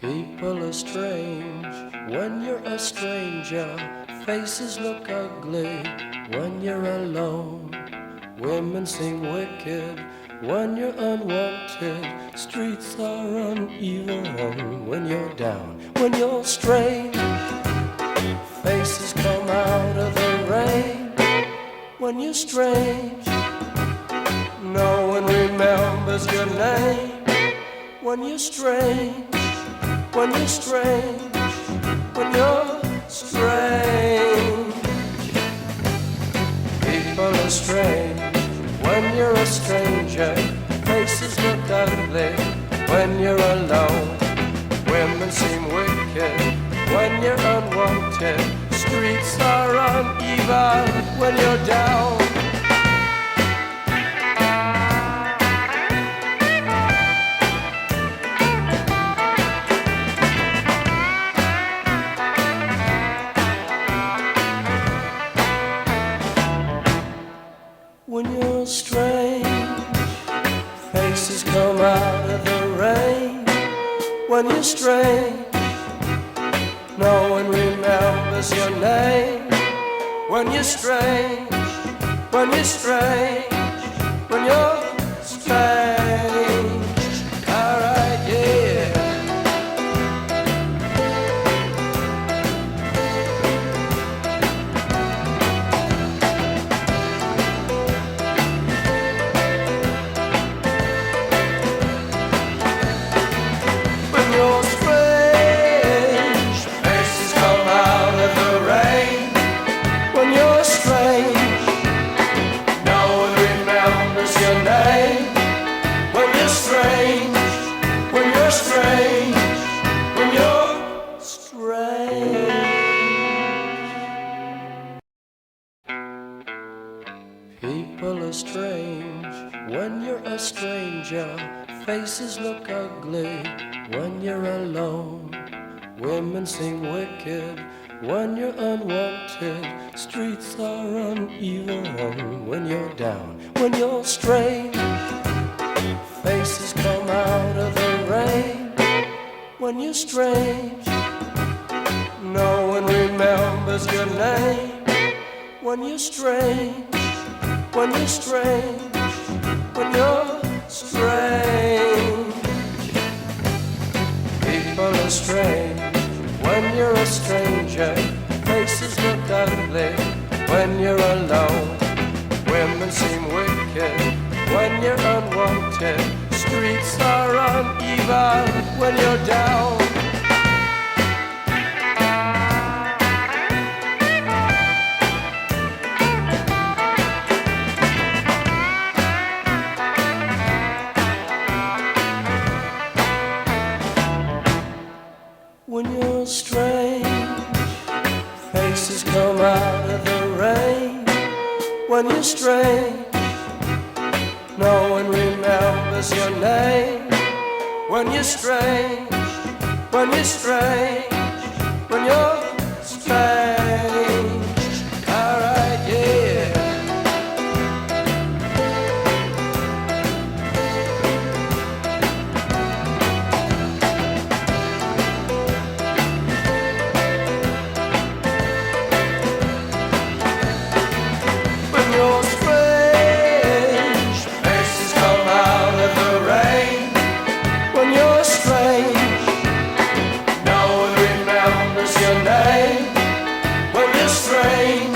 People are strange when you're a stranger. Faces look ugly when you're alone. Women seem wicked when you're unwanted. Streets are uneven when you're down. When you're strange, faces come out of the rain. When you're strange, no one remembers your name. When you're strange, when you're strange, when you're strange. People are strange when you're a stranger. Faces look ugly when you're alone. Women seem wicked when you're unwanted. Streets are uneven when you're down. When you're strange, faces come out of the rain. When you're strange, no one remembers your name. When you're strange, when you're strange, when you're strange. Alright, yeah. When you're strange, faces come out of the rain. When you're strange, no one remembers your name. When you're strange, when you're strange, when you're strange. People are strange when you're a stranger. Faces look ugly when you're alone. Women seem wicked when you're unwanted. Streets are uneven when you're down. When you're strange, faces come out of the rain. When you're strange, no one remembers your name. When you're strange, when you're strange, when you're strange. People are strange when you're a stranger. Faces look ugly when you're alone. Women seem wicked when you're unwanted. Streets are uneven when you're down. When you're strange, faces come out of the rain. When you're strange, no one remembers your name. When you're strange, when you're strange, when you're strange. Alright, yeah. When you're strange, faces come out of the rain. When you're strange, no one remembers your name. When you're strange,